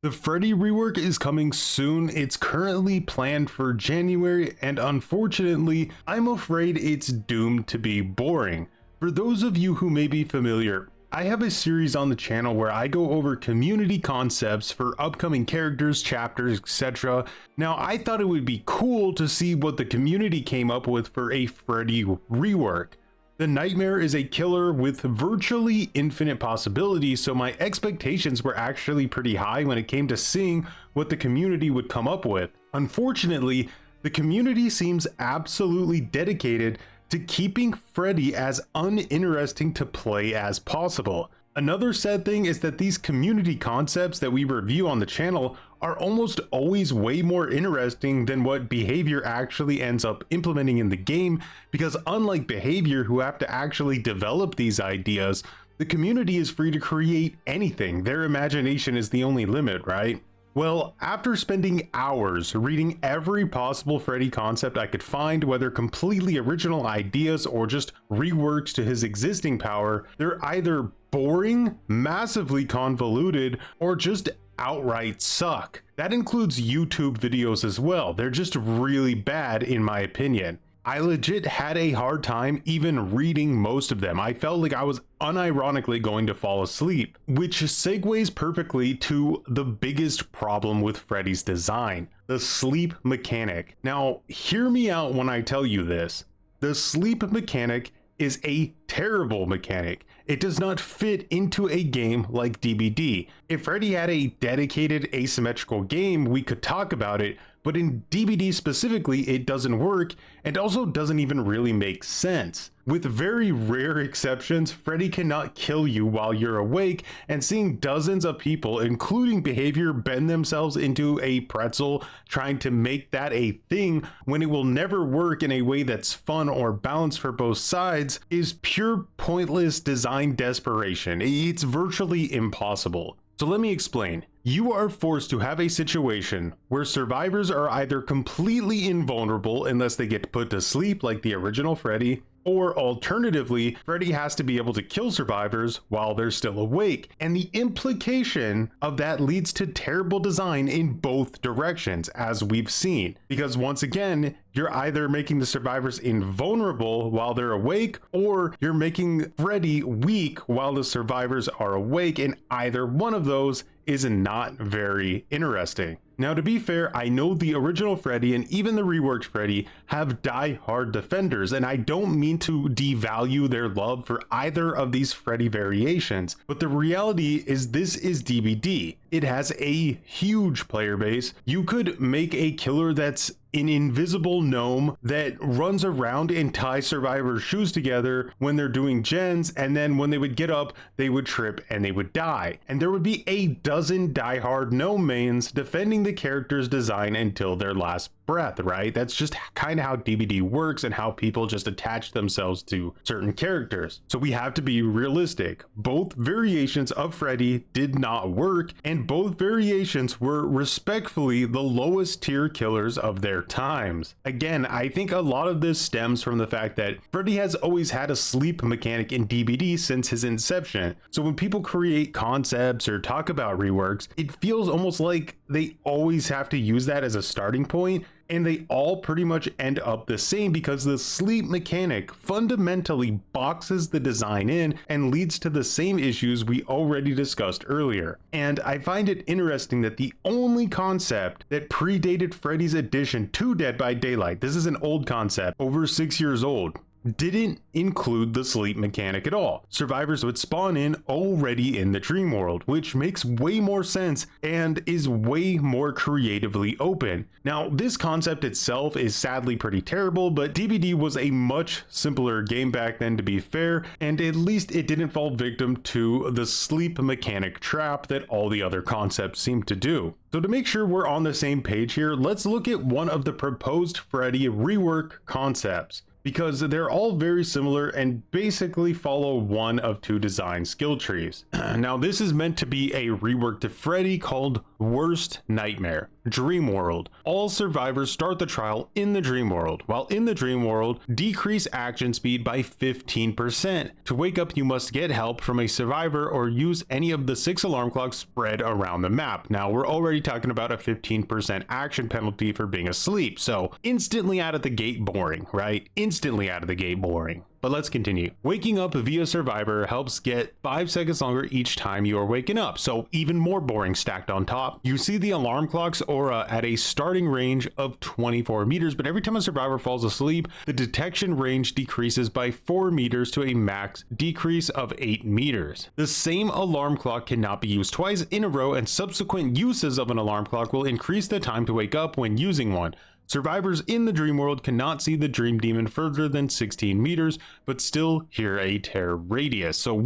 The Freddy rework is coming soon. It's currently planned for January, and unfortunately, I'm afraid it's doomed to be boring. For those of you who may be familiar, I have a series on the channel where I go over community concepts for upcoming characters, chapters, etc. Now, I thought it would be cool to see what the community came up with for a Freddy rework. The Nightmare is a killer with virtually infinite possibilities, so my expectations were actually pretty high when it came to seeing what the community would come up with. Unfortunately, the community seems absolutely dedicated to keeping Freddy as uninteresting to play as possible. Another sad thing is that these community concepts that we review on the channel are almost always way more interesting than what behavior actually ends up implementing in the game, because unlike behavior, who have to actually develop these ideas, the community is free to create anything. Their imagination is the only limit, right? Well, after spending hours reading every possible Freddy concept I could find, whether completely original ideas or just reworks to his existing power, they're either boring, massively convoluted, or just outright suck. That includes YouTube videos as well. They're just really bad in my opinion. I legit had a hard time even reading most of them. I felt like I was unironically going to fall asleep, which segues perfectly to the biggest problem with Freddy's design, the sleep mechanic. Now, hear me out when I tell you this. The sleep mechanic is a terrible mechanic. It does not fit into a game like DBD. If Freddy had a dedicated asymmetrical game, we could talk about it, but in DBD specifically, it doesn't work and also doesn't even really make sense. With very rare exceptions, Freddy cannot kill you while you're awake, and seeing dozens of people, including behavior, bend themselves into a pretzel trying to make that a thing when it will never work in a way that's fun or balanced for both sides is pure pointless design desperation. It's virtually impossible. So let me explain. You are forced to have a situation where survivors are either completely invulnerable unless they get put to sleep like the original Freddy, or alternatively, Freddy has to be able to kill survivors while they're still awake. And the implication of that leads to terrible design in both directions, as we've seen. Because once again, you're either making the survivors invulnerable while they're awake, or you're making Freddy weak while the survivors are awake, and either one of those is not very interesting. Now, to be fair, I know the original Freddy and even the reworked Freddy have die-hard defenders, and I don't mean to devalue their love for either of these Freddy variations, but the reality is this is DBD. It has a huge player base. You could make a killer that's an invisible gnome that runs around and ties survivors' shoes together when they're doing gens, and then when they would get up, they would trip and they would die. And there would be a dozen diehard gnome mains defending the character's design until their last breath, right? That's just kind of how DBD works and how people just attach themselves to certain characters. So we have to be realistic. Both variations of Freddy did not work, and both variations were respectfully the lowest tier killers of their times. Again, I think a lot of this stems from the fact that Freddy has always had a sleep mechanic in DBD since his inception. So when people create concepts or talk about reworks, it feels almost like they always have to use that as a starting point, and they all pretty much end up the same because the sleep mechanic fundamentally boxes the design in and leads to the same issues we already discussed earlier. And I find it interesting that the only concept that predated Freddy's addition to Dead by Daylight, this is an old concept, over 6 years old, didn't include the sleep mechanic at all. Survivors would spawn in already in the dream world, which makes way more sense and is way more creatively open. Now, this concept itself is sadly pretty terrible, but DBD was a much simpler game back then, to be fair, and at least it didn't fall victim to the sleep mechanic trap that all the other concepts seem to do. So to make sure we're on the same page here, let's look at one of the proposed Freddy rework concepts, because they're all very similar and basically follow one of two design skill trees. Now, this is meant to be a rework to Freddy called Worst Nightmare. Dream world. All survivors start the trial in the dream world. While in the dream world, decrease action speed by 15%. To wake up, you must get help from a survivor or use any of the 6 alarm clocks spread around the map. Now, we're already talking about a 15% action penalty for being asleep, so instantly out of the gate boring, right? Instantly out of the gate boring. But let's continue. Waking up via survivor helps get 5 seconds longer each time you are waking up, so even more boring stacked on top. You see the alarm clock's aura at a starting range of 24 meters, but every time a survivor falls asleep, the detection range decreases by 4 meters to a max decrease of 8 meters. The same alarm clock cannot be used twice in a row, and subsequent uses of an alarm clock will increase the time to wake up when using one. Survivors in the dream world cannot see the dream demon further than 16 meters, but still hear a terror radius. So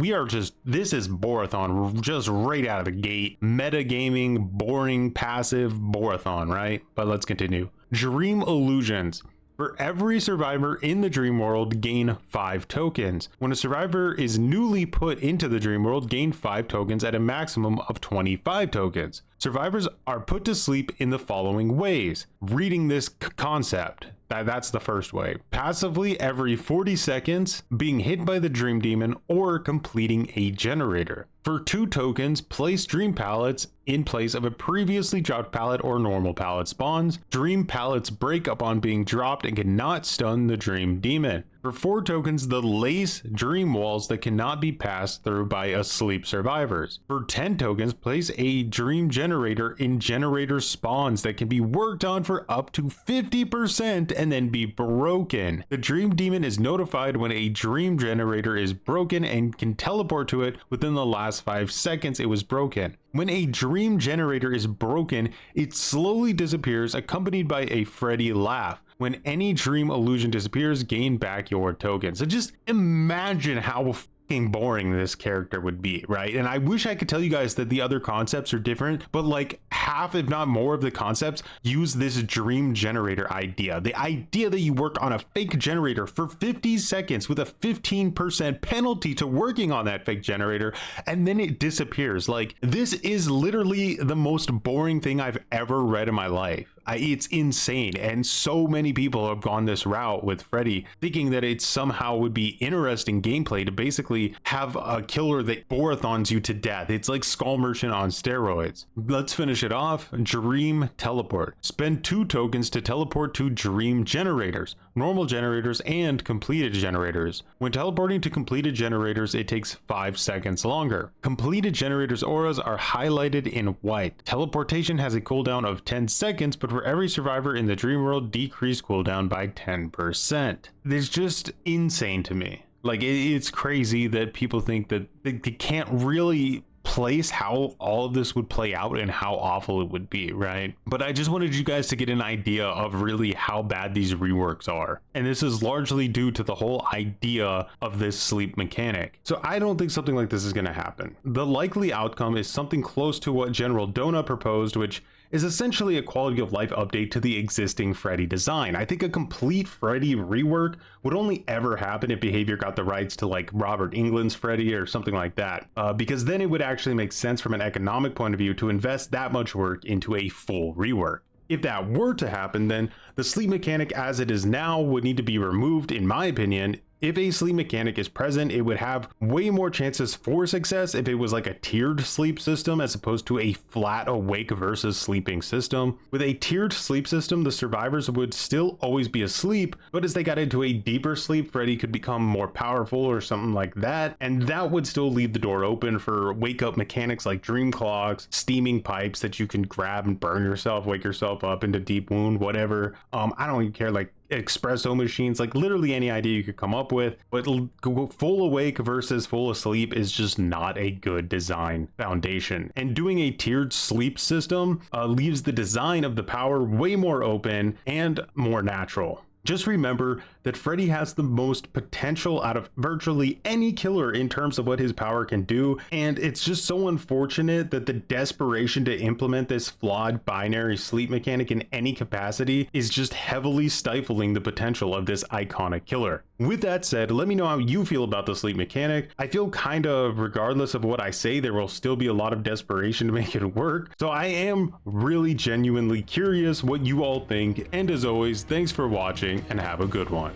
this is Borathon just right out of the gate. Metagaming, boring, passive Borathon, right? But let's continue. Dream illusions. For every survivor in the dream world, gain 5 tokens. When a survivor is newly put into the dream world, gain 5 tokens at a maximum of 25 tokens. Survivors are put to sleep in the following ways. Reading this concept. That's the first way. Passively every 40 seconds, being hit by the dream demon, or completing a generator. For 2 tokens, place dream pallets in place of a previously dropped pallet or normal pallet spawns. Dream pallets break upon being dropped and cannot stun the dream demon. For 4 tokens, the lace dream walls that cannot be passed through by asleep survivors. For 10 tokens, place a dream generator in generator spawns that can be worked on for up to 50% and then be broken. The dream demon is notified when a dream generator is broken and can teleport to it within the last 5 seconds it was broken. When a dream generator is broken, it slowly disappears, accompanied by a Freddy laugh. When any dream illusion disappears, gain back your token. So just imagine how fucking boring this character would be, right? And I wish I could tell you guys that the other concepts are different, but like half, if not more, of the concepts use this dream generator idea. The idea that you work on a fake generator for 50 seconds with a 15% penalty to working on that fake generator, and then it disappears. Like, this is literally the most boring thing I've ever read in my life. It's insane, and so many people have gone this route with Freddy, thinking that it somehow would be interesting gameplay to basically have a killer that Borathons you to death. It's like Skull Merchant on steroids. Let's finish it off. Dream teleport. Spend 2 tokens to teleport to dream generators, normal generators, and completed generators. When teleporting to completed generators, it takes 5 seconds longer. Completed generators auras are highlighted in white. Teleportation has a cooldown of 10 seconds, but for every survivor in the dream world, decreased cooldown by 10%. It's just insane to me. Like, it's crazy that people think that they can't really place how all of this would play out and how awful it would be, right? But I just wanted you guys to get an idea of really how bad these reworks are. And this is largely due to the whole idea of this sleep mechanic. So I don't think something like this is going to happen. The likely outcome is something close to what General Dona proposed, which is essentially a quality of life update to the existing Freddy design. I think a complete Freddy rework would only ever happen if Behavior got the rights to like Robert Englund's Freddy or something like that, because then it would actually make sense from an economic point of view to invest that much work into a full rework. If that were to happen, then the sleep mechanic as it is now would need to be removed, in my opinion. If a sleep mechanic is present, it would have way more chances for success if it was like a tiered sleep system as opposed to a flat awake versus sleeping system. With a tiered sleep system, the survivors would still always be asleep, but as they got into a deeper sleep, Freddy could become more powerful or something like that, and that would still leave the door open for wake up mechanics like dream clocks, steaming pipes that you can grab and burn yourself, wake yourself up into deep wound, whatever. I don't even care, like espresso machines, like literally any idea you could come up with. But full awake versus full asleep is just not a good design foundation, and doing a tiered sleep system leaves the design of the power way more open and more natural. Just remember that Freddy has the most potential out of virtually any killer in terms of what his power can do, and it's just so unfortunate that the desperation to implement this flawed binary sleep mechanic in any capacity is just heavily stifling the potential of this iconic killer. With that said, let me know how you feel about the sleep mechanic. I feel kind of, regardless of what I say, there will still be a lot of desperation to make it work, so I am really genuinely curious what you all think, and as always, thanks for watching and have a good one.